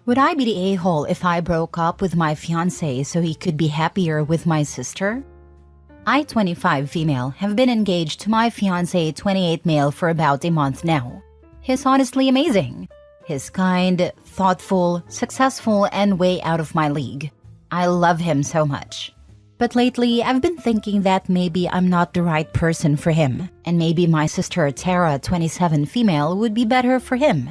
Would I be the a-hole if I broke up with my fiancé so he could be happier with my sister? I, 25 female, have been engaged to my fiancé, 28 male, for about a month now. He's honestly amazing. He's kind, thoughtful, successful, and way out of my league. I love him so much. But lately, I've been thinking that maybe I'm not the right person for him, and maybe my sister Tara, 27 female, would be better for him.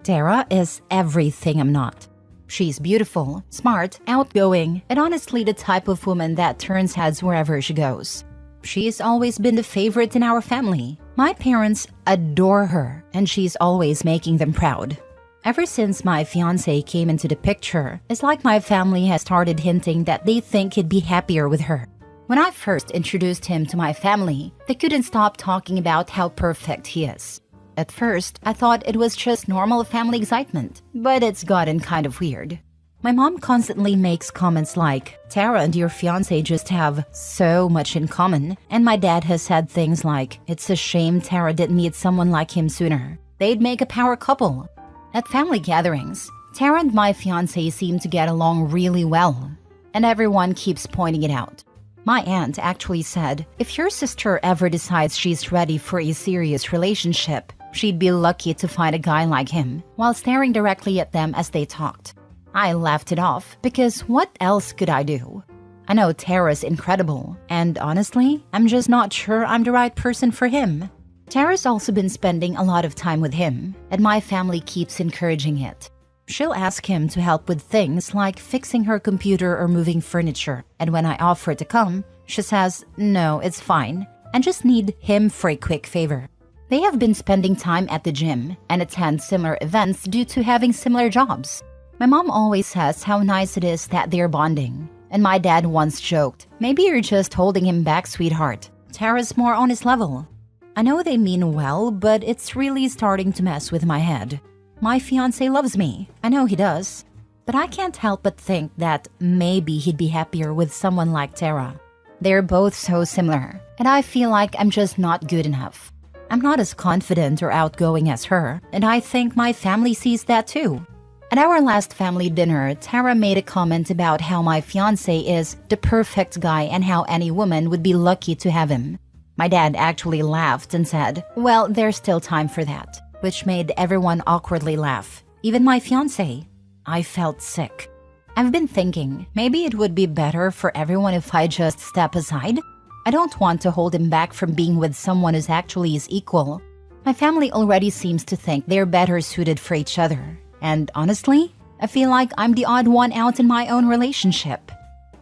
Tara is everything I'm not. She's beautiful, smart, outgoing, and honestly the type of woman that turns heads wherever she goes. She's always been the favorite in our family. My parents adore her, and she's always making them proud. Ever since my fiancé came into the picture, it's like my family has started hinting that they think he'd be happier with her. When I first introduced him to my family, they couldn't stop talking about how perfect he is. At first, I thought it was just normal family excitement, but it's gotten kind of weird. My mom constantly makes comments like, "Tara and your fiancé just have so much in common," and my dad has said things like, "It's a shame Tara didn't meet someone like him sooner. They'd make a power couple." At family gatherings, Tara and my fiancé seem to get along really well, and everyone keeps pointing it out. My aunt actually said, if your sister ever decides she's ready for a serious relationship, she'd be lucky to find a guy like him, while staring directly at them as they talked. I laughed it off, because what else could I do? I know Tara's incredible, and honestly, I'm just not sure I'm the right person for him. Tara's also been spending a lot of time with him, and my family keeps encouraging it. She'll ask him to help with things like fixing her computer or moving furniture, and when I offer to come, she says, "No, it's fine, and just need him for a quick favor." They have been spending time at the gym and attend similar events due to having similar jobs. My mom always says how nice it is that they're bonding, and my dad once joked, "Maybe you're just holding him back, sweetheart. Tara's more on his level." I know they mean well, but it's really starting to mess with my head. My fiancé loves me. I know he does. But I can't help but think that maybe he'd be happier with someone like Tara. They're both so similar, and I feel like I'm just not good enough. I'm not as confident or outgoing as her, and I think my family sees that too. At our last family dinner, Tara made a comment about how my fiancé is the perfect guy and how any woman would be lucky to have him. My dad actually laughed and said, "Well, there's still time for that," which made everyone awkwardly laugh, even my fiancé. I felt sick. I've been thinking, maybe it would be better for everyone if I just step aside. I don't want to hold him back from being with someone who's actually his equal. My family already seems to think they're better suited for each other. And honestly, I feel like I'm the odd one out in my own relationship.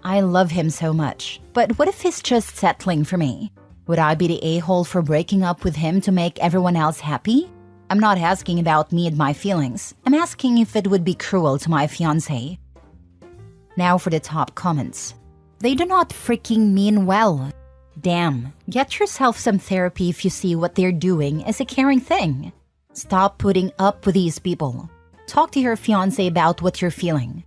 I love him so much, but what if he's just settling for me? Would I be the a-hole for breaking up with him to make everyone else happy? I'm not asking about me and my feelings. I'm asking if it would be cruel to my fiancé. Now for the top comments. They do not freaking mean well. Damn, get yourself some therapy if you see what they're doing as a caring thing. Stop putting up with these people. Talk to your fiancé about what you're feeling.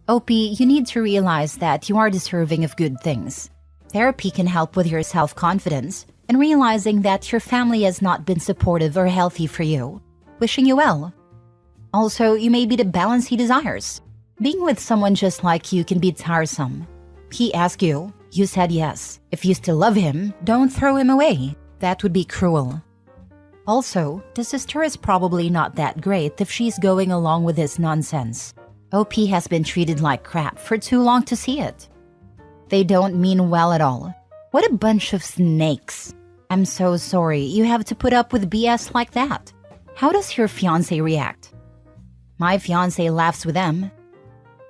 OP, you need to realize that you are deserving of good things. Therapy can help with your self-confidence and realizing that your family has not been supportive or healthy for you. Wishing you well. Also, you may be the balance he desires. Being with someone just like you can be tiresome. He asked you, you said yes. If you still love him, don't throw him away. That would be cruel. Also, the sister is probably not that great if she's going along with this nonsense. OP has been treated like crap for too long to see it. They don't mean well at all. What a bunch of snakes. I'm so sorry you have to put up with BS like that. How does your fiancé react? My fiancé laughs with them.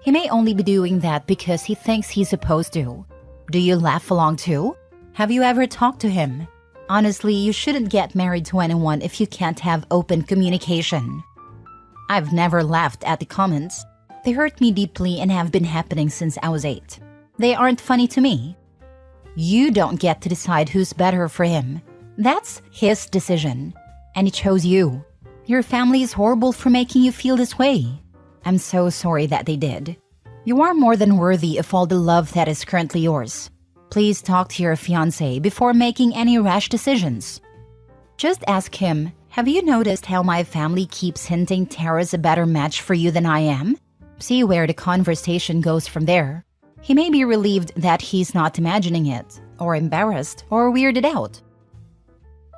He may only be doing that because he thinks he's supposed to. Do you laugh along too? Have you ever talked to him? Honestly, you shouldn't get married to anyone if you can't have open communication. I've never laughed at the comments. They hurt me deeply and have been happening since I was 8. They aren't funny to me. You don't get to decide who's better for him. That's his decision. And he chose you. Your family is horrible for making you feel this way. I'm so sorry that they did. You are more than worthy of all the love that is currently yours. Please talk to your fiancé before making any rash decisions. Just ask him, have you noticed how my family keeps hinting Tara's a better match for you than I am? See where the conversation goes from there. He may be relieved that he's not imagining it, or embarrassed, or weirded out.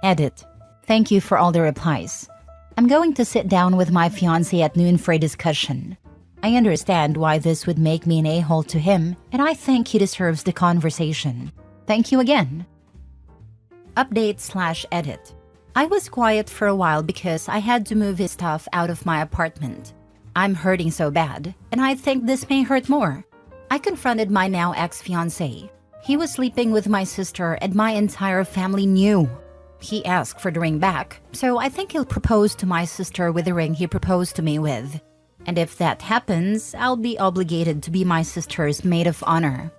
Edit. Thank you for all the replies. I'm going to sit down with my fiancé at noon for a discussion. I understand why this would make me an a-hole to him, and I think he deserves the conversation. Thank you again. Update/edit. I was quiet for a while because I had to move his stuff out of my apartment. I'm hurting so bad, and I think this may hurt more. I confronted my now ex-fiancé. He was sleeping with my sister and my entire family knew. He asked for the ring back, so I think he'll propose to my sister with the ring he proposed to me with. And if that happens, I'll be obligated to be my sister's maid of honor.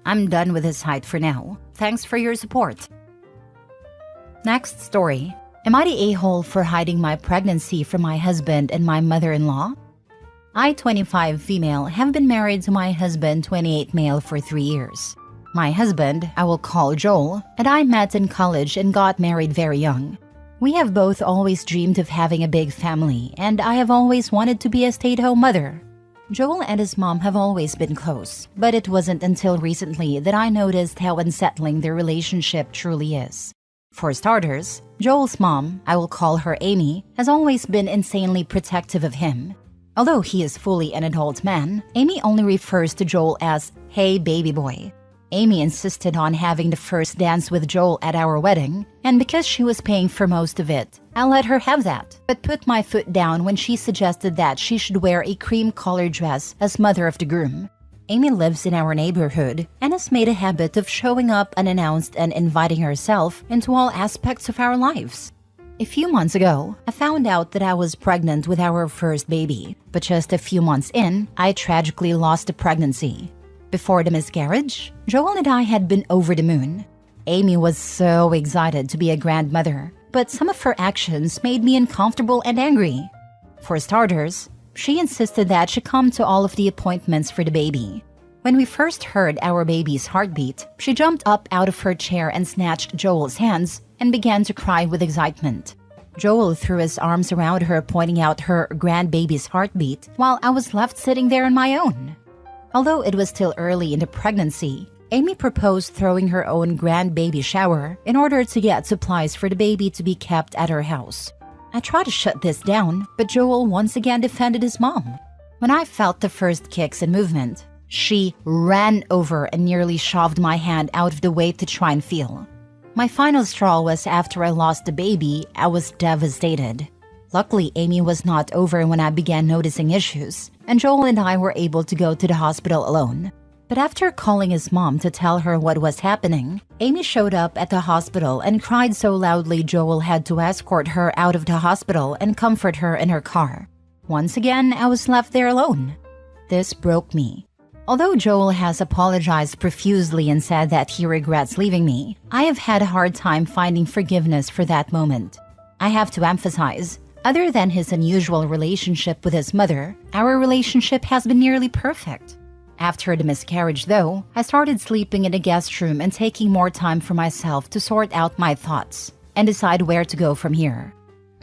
I'm done with his height for now. Thanks for your support. Next story. Am I the a-hole for hiding my pregnancy from my husband and my mother-in-law? I, 25 female, have been married to my husband, 28 male, for 3 years. My husband, I will call Joel, and I met in college and got married very young. We have both always dreamed of having a big family, and I have always wanted to be a stay-at-home mother. Joel and his mom have always been close, but it wasn't until recently that I noticed how unsettling their relationship truly is. For starters, Joel's mom, I will call her Amy, has always been insanely protective of him. Although he is fully an adult man, Amy only refers to Joel as, "Hey, baby boy." Amy insisted on having the first dance with Joel at our wedding, and because she was paying for most of it, I let her have that, but put my foot down when she suggested that she should wear a cream-colored dress as mother of the groom. Amy lives in our neighborhood and has made a habit of showing up unannounced and inviting herself into all aspects of our lives. A few months ago, I found out that I was pregnant with our first baby, but just a few months in, I tragically lost the pregnancy. Before the miscarriage, Joel and I had been over the moon. Amy was so excited to be a grandmother, but some of her actions made me uncomfortable and angry. For starters, she insisted that she come to all of the appointments for the baby. When we first heard our baby's heartbeat, she jumped up out of her chair and snatched Joel's hands and began to cry with excitement. Joel threw his arms around her, pointing out her grandbaby's heartbeat, while I was left sitting there on my own. Although it was still early in the pregnancy, Amy proposed throwing her own grandbaby shower in order to get supplies for the baby to be kept at her house. I tried to shut this down, but Joel once again defended his mom. When I felt the first kicks and movement, she ran over and nearly shoved my hand out of the way to try and feel. My final straw was after I lost the baby. I was devastated. Luckily, Amy was not over when I began noticing issues, and Joel and I were able to go to the hospital alone. But after calling his mom to tell her what was happening, Amy showed up at the hospital and cried so loudly Joel had to escort her out of the hospital and comfort her in her car. Once again, I was left there alone. This broke me. Although Joel has apologized profusely and said that he regrets leaving me, I have had a hard time finding forgiveness for that moment. I have to emphasize, other than his unusual relationship with his mother, our relationship has been nearly perfect. After the miscarriage, though, I started sleeping in the guest room and taking more time for myself to sort out my thoughts and decide where to go from here.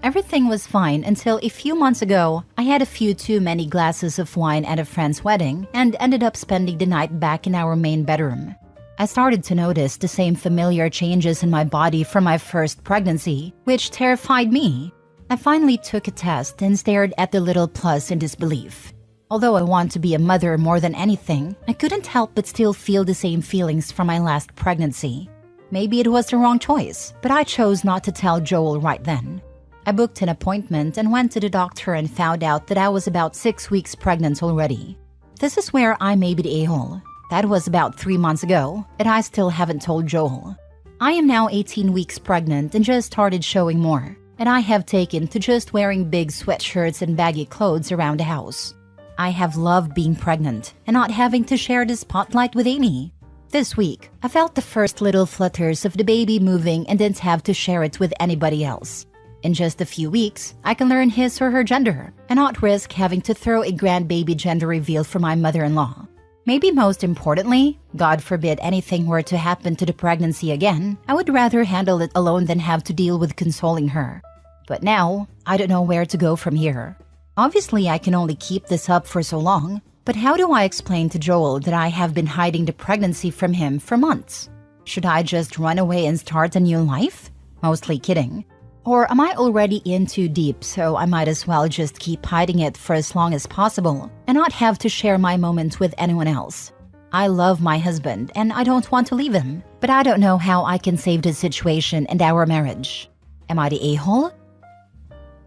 Everything was fine until a few months ago, I had a few too many glasses of wine at a friend's wedding and ended up spending the night back in our main bedroom. I started to notice the same familiar changes in my body from my first pregnancy, which terrified me. I finally took a test and stared at the little plus in disbelief. Although I want to be a mother more than anything, I couldn't help but still feel the same feelings from my last pregnancy. Maybe it was the wrong choice, but I chose not to tell Joel right then. I booked an appointment and went to the doctor and found out that I was about 6 weeks pregnant already. This is where I may be the a-hole. That was about 3 months ago, and I still haven't told Joel. I am now 18 weeks pregnant and just started showing more, and I have taken to just wearing big sweatshirts and baggy clothes around the house. I have loved being pregnant and not having to share the spotlight with Amy. This week, I felt the first little flutters of the baby moving and didn't have to share it with anybody else. In just a few weeks, I can learn his or her gender and not risk having to throw a grandbaby gender reveal for my mother-in-law. Maybe most importantly, God forbid anything were to happen to the pregnancy again, I would rather handle it alone than have to deal with consoling her. But now, I don't know where to go from here. Obviously, I can only keep this up for so long, but how do I explain to Joel that I have been hiding the pregnancy from him for months? Should I just run away and start a new life? Mostly kidding. Or am I already in too deep, so I might as well just keep hiding it for as long as possible and not have to share my moments with anyone else? I love my husband and I don't want to leave him, but I don't know how I can save the situation and our marriage. Am I the a-hole?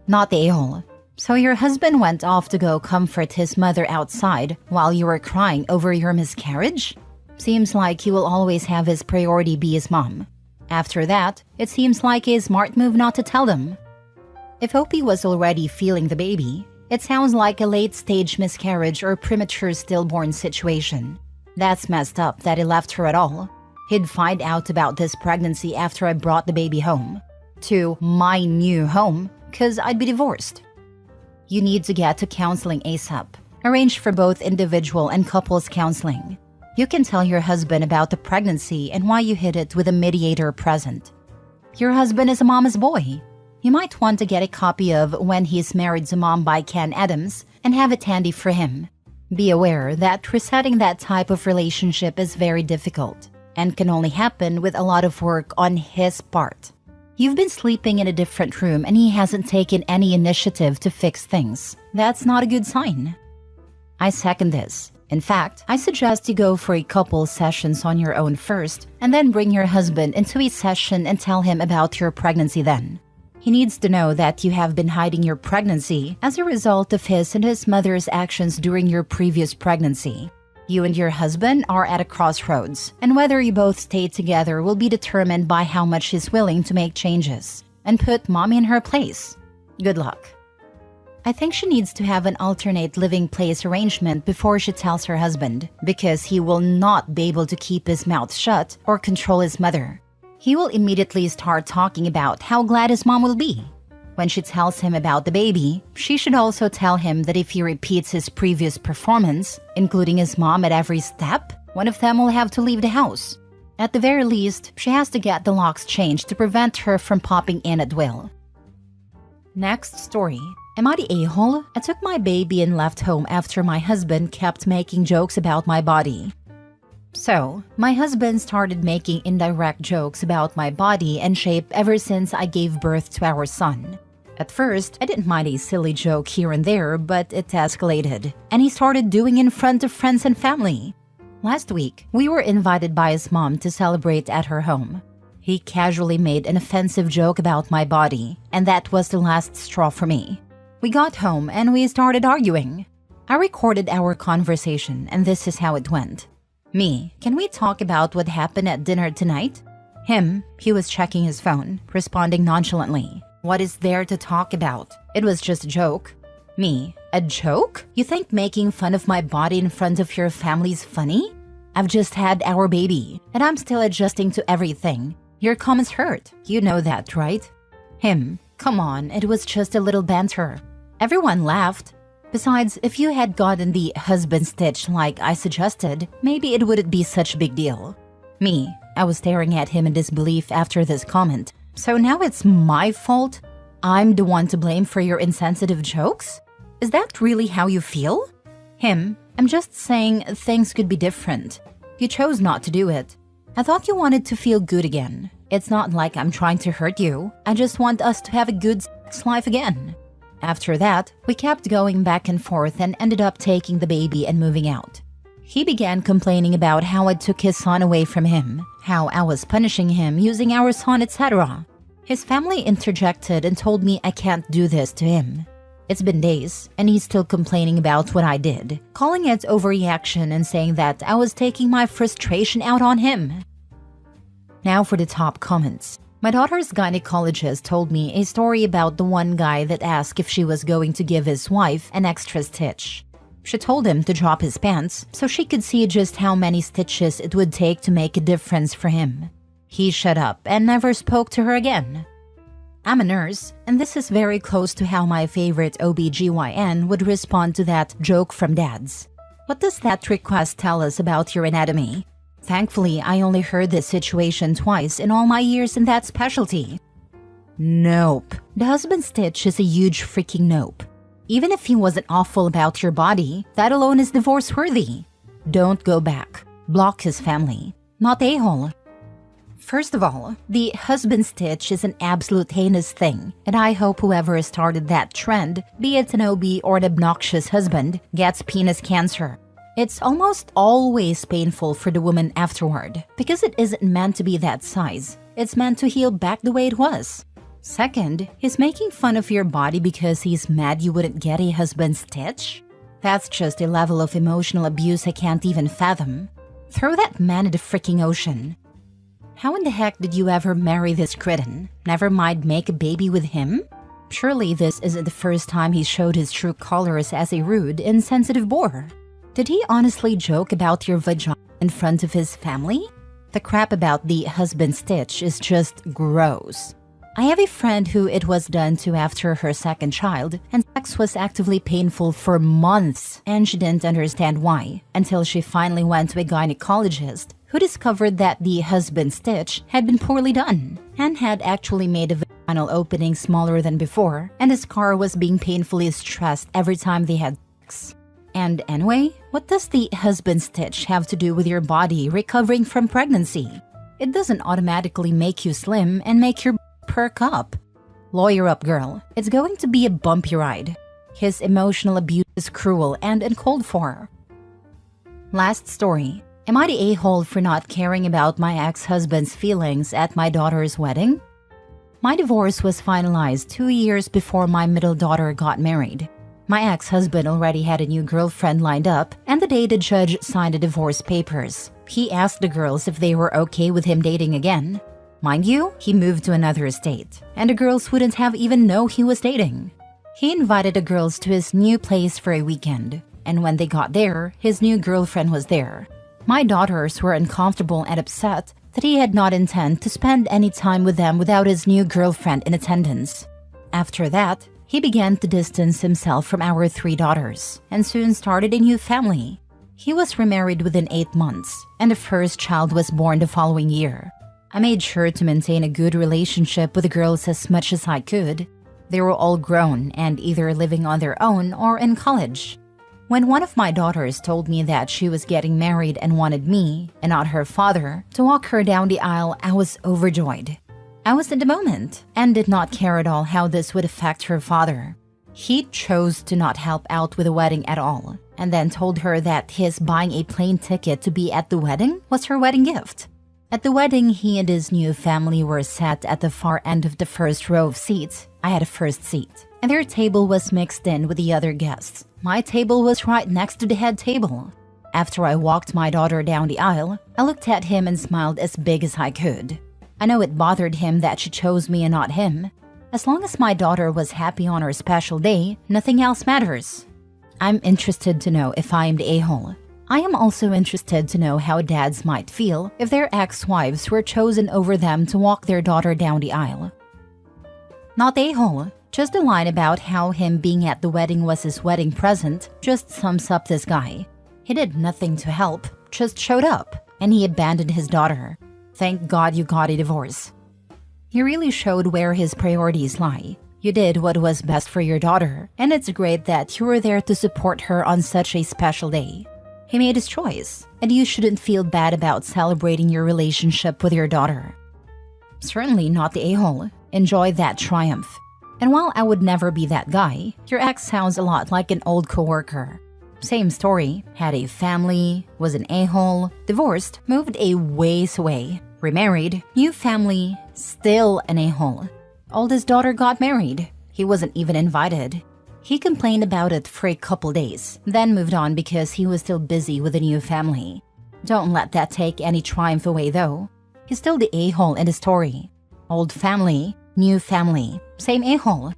Not the a-hole. So your husband went off to go comfort his mother outside while you were crying over your miscarriage? Seems like he will always have his priority be his mom. After that, it seems like a smart move not to tell them. If Opie was already feeling the baby, it sounds like a late-stage miscarriage or premature stillborn situation. That's messed up that he left her at all. He'd find out about this pregnancy after I brought the baby home. To my new home, cause I'd be divorced. You need to get to counseling ASAP. Arrange for both individual and couples counseling. You can tell your husband about the pregnancy and why you hid it with a mediator present. Your husband is a mama's boy. You might want to get a copy of When He's Married to Mom by Ken Adams and have it handy for him. Be aware that resetting that type of relationship is very difficult and can only happen with a lot of work on his part. You've been sleeping in a different room and he hasn't taken any initiative to fix things. That's not a good sign. I second this. In fact, I suggest you go for a couple sessions on your own first and then bring your husband into a session and tell him about your pregnancy then. He needs to know that you have been hiding your pregnancy as a result of his and his mother's actions during your previous pregnancy. You and your husband are at a crossroads, and whether you both stay together will be determined by how much he's willing to make changes and put mommy in her place. Good luck. I think she needs to have an alternate living place arrangement before she tells her husband, because he will not be able to keep his mouth shut or control his mother. He will immediately start talking about how glad his mom will be. When she tells him about the baby, she should also tell him that if he repeats his previous performance, including his mom at every step, one of them will have to leave the house. At the very least, she has to get the locks changed to prevent her from popping in at will. Next story. Am I the a-hole? I took my baby and left home after my husband kept making jokes about my body. So, my husband started making indirect jokes about my body and shape ever since I gave birth to our son. At first, I didn't mind a silly joke here and there, but it escalated, and he started doing in front of friends and family. Last week, we were invited by his mom to celebrate at her home. He casually made an offensive joke about my body, and that was the last straw for me. We got home and we started arguing. I recorded our conversation, and this is how it went. Me, can we talk about what happened at dinner tonight? Him, he was checking his phone, responding nonchalantly. What is there to talk about? It was just a joke. Me, a joke? You think making fun of my body in front of your family's funny? I've just had our baby, and I'm still adjusting to everything. Your comments hurt. You know that, right? Him, come on, it was just a little banter. Everyone laughed. Besides, if you had gotten the husband stitch like I suggested, maybe it wouldn't be such a big deal. Me, I was staring at him in disbelief after this comment. So now it's my fault? I'm the one to blame for your insensitive jokes? Is that really how you feel? Him, I'm just saying things could be different. You chose not to do it. I thought you wanted to feel good again. It's not like I'm trying to hurt you. I just want us to have a good sex life again. After that, we kept going back and forth and ended up taking the baby and moving out. He began complaining about how I took his son away from him, how I was punishing him using our son, etc. His family interjected and told me I can't do this to him. It's been days, and he's still complaining about what I did, calling it overreaction and saying that I was taking my frustration out on him. Now for the top comments. My daughter's gynecologist told me a story about the one guy that asked if she was going to give his wife an extra stitch. She told him to drop his pants so she could see just how many stitches it would take to make a difference for him. He shut up and never spoke to her again. I'm a nurse, and this is very close to how my favorite OBGYN would respond to that joke from dads. What does that request tell us about your anatomy? Thankfully, I only heard this situation twice in all my years in that specialty. Nope. The husband stitch is a huge freaking nope. Even if he wasn't awful about your body, that alone is divorce-worthy. Don't go back. Block his family. Not a-hole. First of all, the husband stitch is an absolute heinous thing, and I hope whoever started that trend, be it an OB or an obnoxious husband, gets penis cancer. It's almost always painful for the woman afterward, because it isn't meant to be that size. It's meant to heal back the way it was. Second, he's making fun of your body because he's mad you wouldn't get a husband stitch? That's just a level of emotional abuse I can't even fathom. Throw that man in the freaking ocean. How in the heck did you ever marry this cretin? Never mind make a baby with him? Surely this isn't the first time he showed his true colors as a rude, insensitive bore. Did he honestly joke about your vagina in front of his family? The crap about the husband stitch is just gross. I have a friend who it was done to after her second child, and sex was actively painful for months, and she didn't understand why, until she finally went to a gynecologist who discovered that the husband stitch had been poorly done and had actually made the vaginal opening smaller than before, and the scar was being painfully stressed every time they had sex. And anyway, what does the husband stitch have to do with your body recovering from pregnancy? It doesn't automatically make you slim and make your perk up. Lawyer up, girl. It's going to be a bumpy ride. His emotional abuse is cruel and uncalled for. Last story. Am I the a-hole for not caring about my ex-husband's feelings at my daughter's wedding? My divorce was finalized 2 years before my middle daughter got married. My ex-husband already had a new girlfriend lined up, and the day the judge signed the divorce papers, he asked the girls if they were okay with him dating again. Mind you, he moved to another state, and the girls wouldn't have even known he was dating. He invited the girls to his new place for a weekend, and when they got there, his new girlfriend was there. My daughters were uncomfortable and upset that he had not intended to spend any time with them without his new girlfriend in attendance. After that, he began to distance himself from our 3 daughters, and soon started a new family. He was remarried within 8 months, and the first child was born the following year. I made sure to maintain a good relationship with the girls as much as I could. They were all grown and either living on their own or in college. When one of my daughters told me that she was getting married and wanted me, and not her father, to walk her down the aisle, I was overjoyed. I was in the moment and did not care at all how this would affect her father. He chose to not help out with the wedding at all, and then told her that his buying a plane ticket to be at the wedding was her wedding gift. At the wedding, he and his new family were sat at the far end of the first row of seats. I had a first seat, and their table was mixed in with the other guests. My table was right next to the head table. After I walked my daughter down the aisle, I looked at him and smiled as big as I could. I know it bothered him that she chose me and not him. As long as my daughter was happy on her special day, nothing else matters. I'm interested to know if I am the a-hole. I am also interested to know how dads might feel if their ex-wives were chosen over them to walk their daughter down the aisle. Not a-hole. Just a line about how him being at the wedding was his wedding present just sums up this guy. He did nothing to help, just showed up, and he abandoned his daughter. Thank God you got a divorce. He really showed where his priorities lie. You did what was best for your daughter, and it's great that you were there to support her on such a special day. He made his choice, and you shouldn't feel bad about celebrating your relationship with your daughter. Certainly not the a-hole. Enjoy that triumph. And while I would never be that guy, your ex sounds a lot like an old coworker. Same story, had a family, was an a-hole, divorced, moved a ways away, remarried, new family, still an a-hole. Oldest daughter got married. He wasn't even invited. He complained about it for a couple days, then moved on because he was still busy with a new family. Don't let that take any triumph away though. He's still the a-hole in the story. Old family, new family, same a-hole.